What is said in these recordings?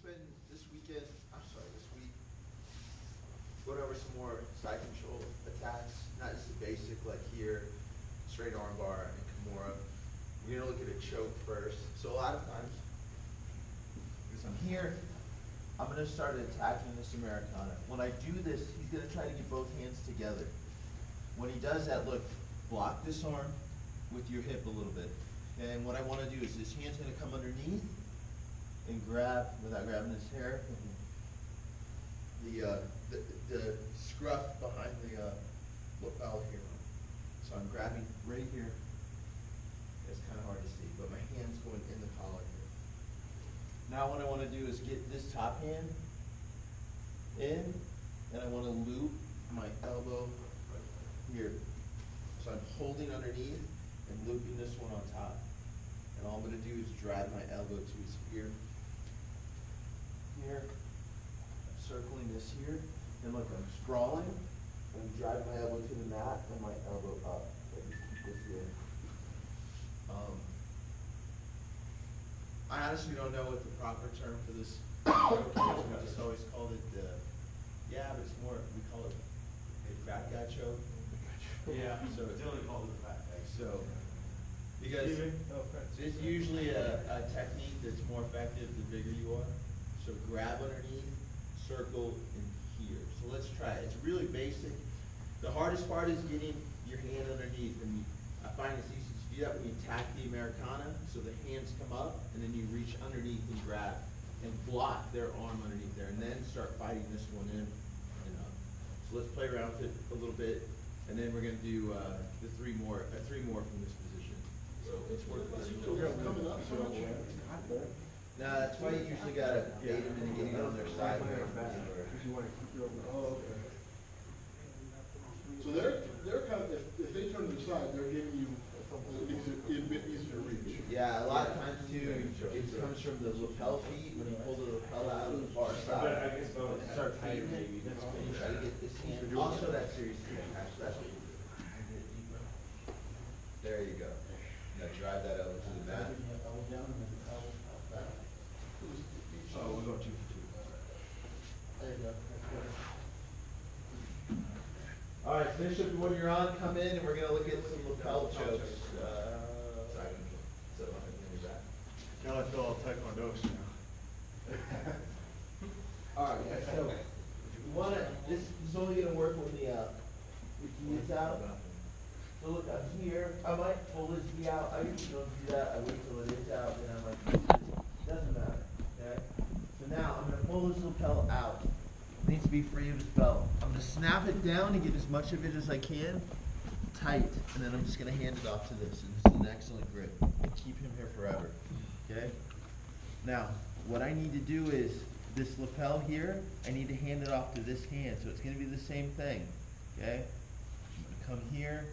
spend this weekend, this week, going over some more side control attacks, not just the basic like here, straight arm bar and Kimura. We're gonna look at a choke first. So a lot of times, because I'm here, I'm gonna start attacking this Americana. When I do this, he's gonna try to get both hands together. When he does that, look, block this arm with your hip a little bit. And what I wanna do is this hand's gonna come underneath and grab, without grabbing his hair, the scruff behind the lapel here. So I'm grabbing right here. It's kind of hard to see, but my hand's going in the collar here. Now what I want to do is get this top hand in, and I want to loop my elbow here. So I'm holding underneath and looping this one on top. And all I'm going to do is drive my elbow to his ear. Here, I'm circling this here, and look, I'm sprawling, and I'm driving my elbow to the mat and my elbow up. I just keep this here. I honestly don't know what the proper term for this choke is. We just always called it, yeah, but it's more, we call it a fat guy choke. Yeah, so it's only called a fat guy. So, because it's usually a technique that's more effective the bigger you are. So grab underneath, circle, and here. So let's try it. It's really basic. The hardest part is getting your hand underneath. And I find it's easy to do that when you attack the Americana. So the hands come up, and then you reach underneath and grab and block their arm underneath there. And then start fighting this one in and up. So let's play around with it a little bit. And then we're going to do the three more from this position. So it's worth it. Nah, that's why you usually got to bait them into getting on their side. Oh, okay. So they're kind of, if they turn to the side, they're giving you a bit easier to reach. Yeah, a lot of times too, it comes from the lapel feet. When you pull the lapel out of the far side, start tightening it. And you try to get this hand. Also, that serious attach. That's what you do. There you go. Now drive that over to the mat. Oh, we'll go 2 for 2. There you go. All right, finish up when you're on. Come in, and we're going to look at some lapel chokes. Now I feel all taekwondo now. All right, guys. So you want to. This is only going to work when the knee is out. So look, I'm here. I might pull this knee out. I usually don't do that. I wait till it is out, and I'm like, it doesn't matter. Okay. So now I'm going to pull this lapel out. It needs to be free of its belt. I'm going to snap it down and get as much of it as I can tight, and then I'm just going to hand it off to this. And this is an excellent grip. Keep him here forever. Okay. Now, what I need to do is this lapel here. I need to hand it off to this hand, so it's going to be the same thing. Okay. I'm going to come here.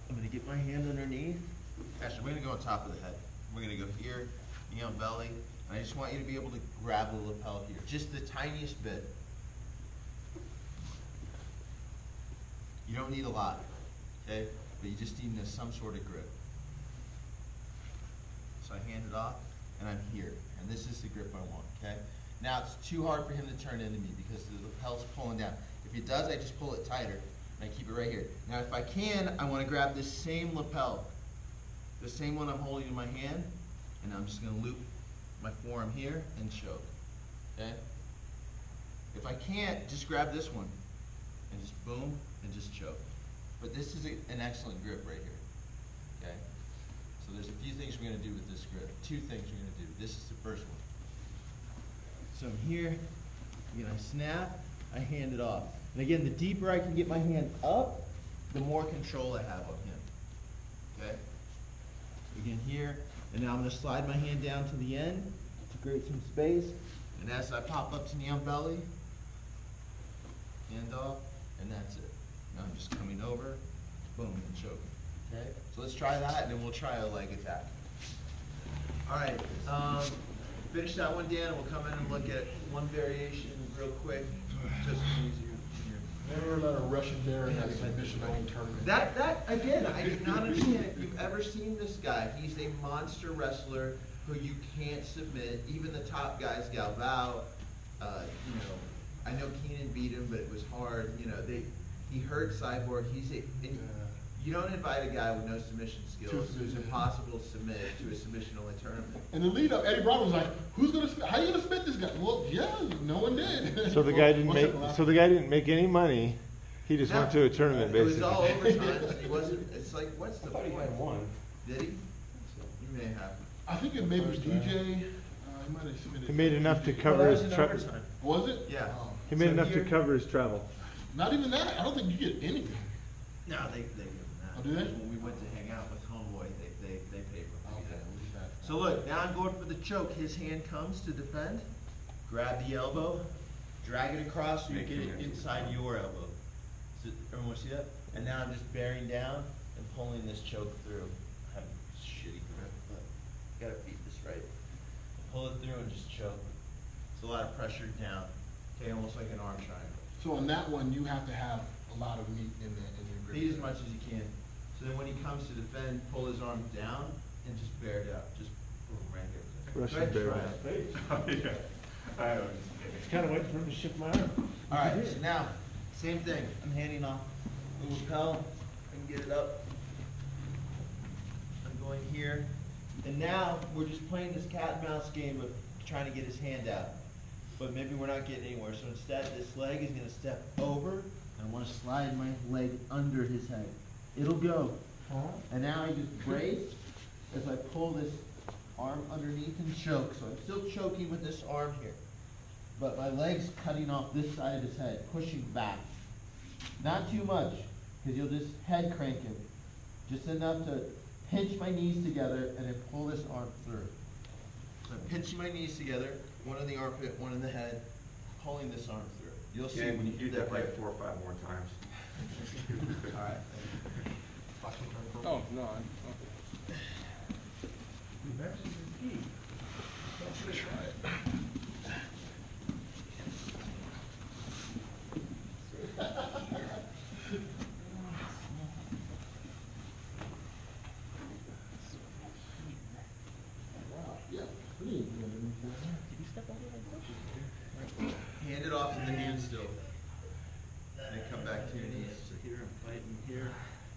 I'm going to get my hand underneath. Actually, we're going to go on top of the head. We're going to go here, knee on belly. And I just want you to be able to grab the lapel here, just the tiniest bit. You don't need a lot, okay? But you just need some sort of grip. So I hand it off, and I'm here. And this is the grip I want, okay? Now, it's too hard for him to turn into me because the lapel's pulling down. If he does, I just pull it tighter, and I keep it right here. Now, if I can, I want to grab this same lapel, the same one I'm holding in my hand, and I'm just going to loop my forearm here and choke, okay? If I can't, just grab this one and just boom and just choke. But this is an excellent grip right here, okay? So there's a few things we're going to do with this grip. 2 things we're going to do. This is the first one. So I'm here, again, I snap, I hand it off. And again, the deeper I can get my hand up, the more control I have of him, okay? Again here, and now I'm going to slide my hand down to the end to create some space. And as I pop up to knee on belly, hand off, and that's it. Now I'm just coming over, boom, and choking. Okay? So let's try that, and then we'll try a leg attack. All right, finish that one, Dan, and we'll come in and look at one variation real quick, just to ease you. Never let a Russian dare in a submission-only tournament. That again, I did not understand if you've ever seen this guy. He's a monster wrestler. who you can't submit. Even the top guys, Galvao, you know, I know Keenan beat him, but it was hard. You know, he hurt Cyborg. You don't invite a guy with no submission skills who's impossible to submit to a submission-only tournament. And the lead up, Eddie Bravo was like, how you gonna submit this guy? Well, yeah, no one did. So the guy didn't make any money. He just went to a tournament, basically. It was all overtime. He wasn't. It's like, what's the point? He might have won. Did he? He may have. I think it maybe was DJ. He might have submitted. He made enough to cover his travel. Was it? Yeah. Oh. He made enough to cover his travel. Not even that. I don't think you get anything. No, they give him that. Oh, do they? When we went to hang out with Homeboy, they paid for him. Okay. So look, now I'm going for the choke. His hand comes to defend. Grab the elbow, drag it across so you get it inside your elbow. So everyone see that? And now I'm just bearing down and pulling this choke through. I have a shitty grip, but gotta beat this right. Pull it through and just choke. It's a lot of pressure down. Okay, almost like an arm triangle. So on that one, you have to have a lot of meat in your grip. Beat as much as you can. So then when he comes to defend, pull his arm down and just bear it out. Just boom, right here. Russian bear. I It's kind of waiting for him to shift my arm. Alright, so now, same thing. I'm handing off the lapel. I can get it up. I'm going here. And now we're just playing this cat and mouse game of trying to get his hand out. But maybe we're not getting anywhere. So instead, this leg is going to step over. I want to slide my leg under his head. It'll go. And now I just brace as I pull this arm underneath and choke. So I'm still choking with this arm here. But my leg's cutting off this side of his head, pushing back. Not too much, because you'll just head crank him. Just enough to pinch my knees together and then pull this arm through. So I'm pinching my knees together, one in the armpit, one in the head, pulling this arm through. You'll see when you do that right. 4 or 5 more times. All right. Oh, no. Hand it off in the hand still. And come back to your knees. So here I'm fighting here.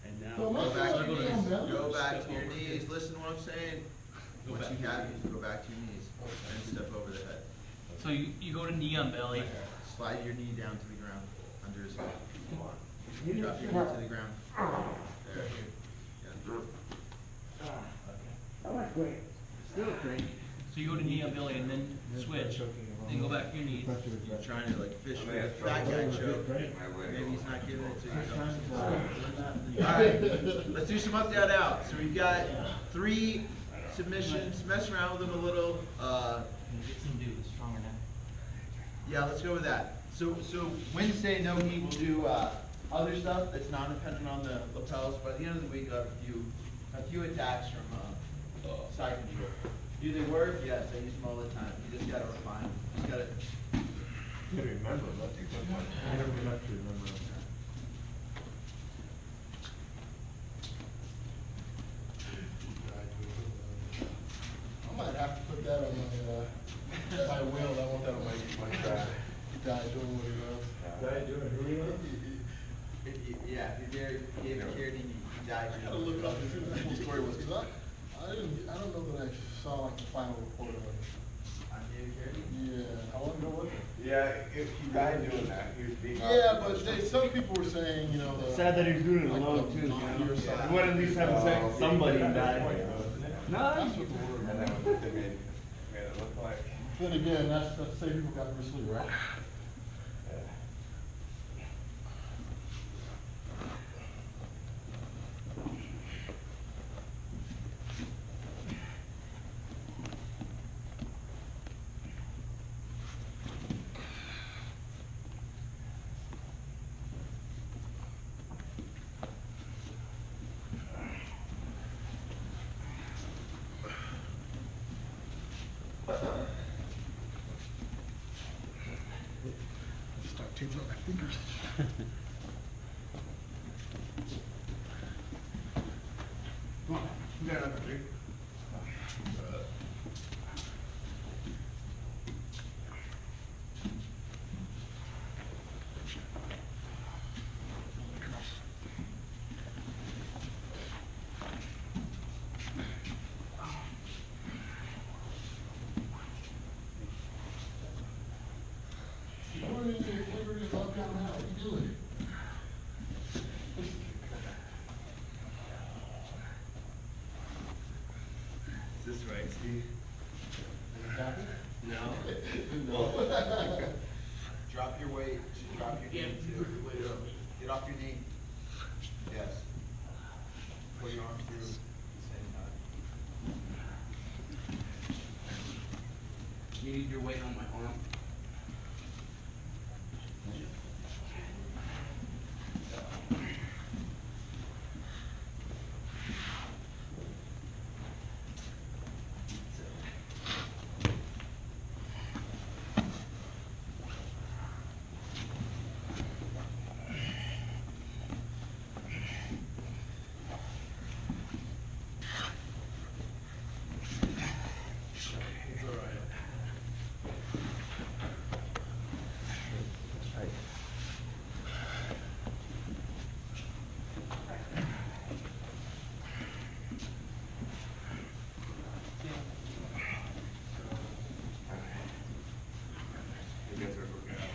And now go back to your knees. Go back to your knees. Listen to what I'm saying. Once you have it, go back to your knees. And step over the head. So you go to knee on belly. Slide your knee down to the ground. Under his head. Drop your knee to the ground. There. Yeah. Still great. So you go to knee on belly and then switch. Then go back to your knees. You're trying to like fish with a fat guy choke. Maybe he's not giving it to you. Alright, let's do some up, down, out. So we've got 3 submissions. Mess around with them a little. Get some dude stronger now. Yeah, let's go with that. So Wednesday, no heat, we'll do other stuff that's not dependent on the lapels. By the end of the week, I'll have a few attacks from side control. Do they work? Yes, I use them all the time. You just gotta refine them. You just gotta. You gotta remember, I never enough to remember. I might have to put that on my wheel. I want that on my track. Guy doing what he loves. Guy doing who he loves? Yeah, if you're there, you gave a charity, you died. I gotta look up and see what the full story was, because I don't know that I saw like the final report of it. On David Charity? Yeah, how long ago was it? Yeah, if he died doing that, he was being. Yeah, but some people were saying, you know, Sad that he's doing it like alone the too. money or something. You want to at least have a second, somebody died. That's what the word And that was what they made it look like. Then again, that's to say people got Bruce Lee, right? Start taping up my fingers. Come on, you got number 3. Thanks, Steve. Drop your weight, drop your knee too. Get off your knee. Yes. Pull your arm through at the same time. You need your weight on my arm. You guys are looking at it.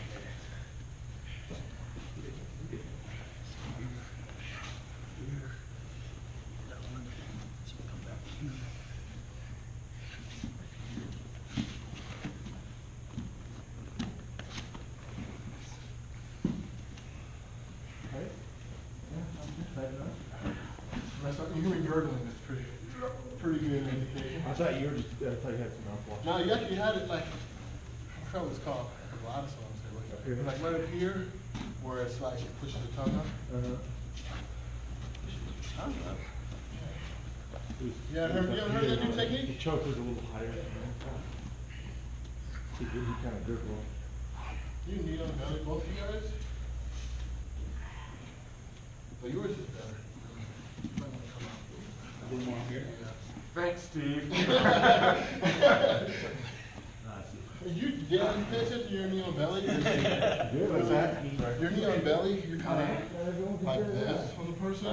You were gurgling, it's pretty good indication. I thought you were just, I thought you had some mouthwash. No, you actually had it like, I forgot what it's called, a lot of songs say like right up here, where it's like, it pushes the tongue up. You haven't heard that new The technique? choke was a little higher than that. He kind of dribbled. You need on the belly, both of you guys? But yours is better. A little more here. Yeah. Thanks, Steve. You pay attention to your knee on belly? What's that? Your knee on belly, you're kind of like this on the person.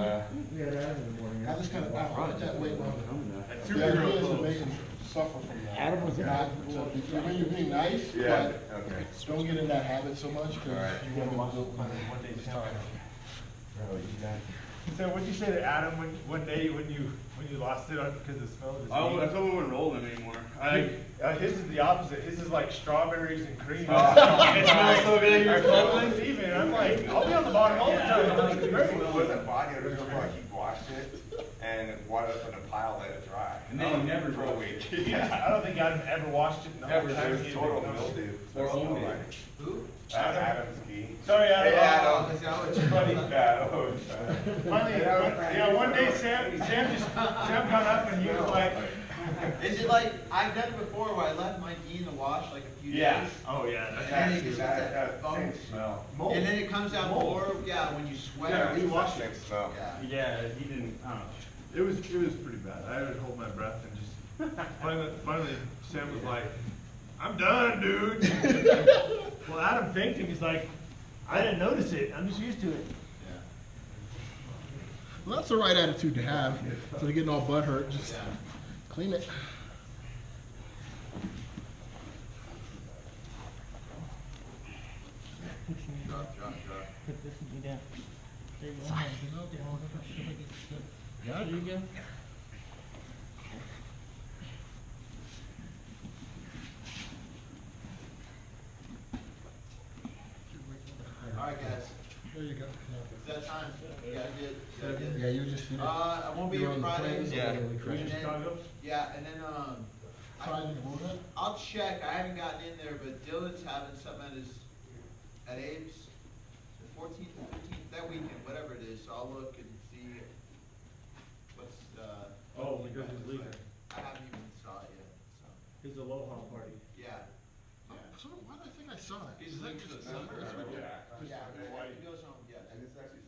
We had Adam in the morning. I just kind of, I put that weight on That's the idea is to make them suffer from that. Adam was Not, I mean, you're being nice, Yeah, but okay. don't get in that habit so much, because Alright. you want to build One this time. Bro, you got it. So what'd you say to Adam one day when you lost it because of the smell of his I meat? told him I wouldn't roll him anymore. His is the opposite. His is like strawberries and cream. It smells so good. I told him, Steven, I'm like, I'll be on the bottom all the time. I'm like, great. It wasn't body odor, it was like he washed it and water up in a pile, let it dry. And then he never for a drove week. I don't think Adam ever washed it in the whole Never, time. it was total mildew. Or owned it. Who? Adam's key. Sorry, Adam. Hey, Adam. Is that what Funny. Yeah, oh, Finally, yeah, one day Sam got up and he was like, Is it like, I've done it before where I left my knee in the wash like a few yeah. days. Oh yeah. And then it That, gets that that same foam. smell. And then it comes out Mold. more, yeah, when you sweat. Yeah, we it's washed that same smell. Yeah. Yeah, he didn't. I don't know. It was pretty bad. I would hold my breath and just finally Sam was like, "I'm done, dude." Well, Adam thanked him. He's like, "I didn't notice it. I'm just used to it." Well, that's the right attitude to have, instead of getting all butt hurt, just clean it. Drop, drop, drop. Put this one down. There you go. There you go. Alright guys, There you go. is that time? Yeah, I did. Yeah, I did. Yeah, you were just, I won't be you here were on the Friday. plane, so Yeah. literally And crashed. then- Yeah, and then, Friday morning? I'll check, I haven't gotten in there, but Dylan's having something at Abe's, the 14th and 15th, that weekend, whatever it is, so I'll look and see what's, Oh, because he's leaving. I haven't even saw it yet, so, His aloha party. yeah. So why do I think I saw that? He's Is that leaving just December. December? Yeah. Yeah, Hawaii. he goes home, yes. And it's actually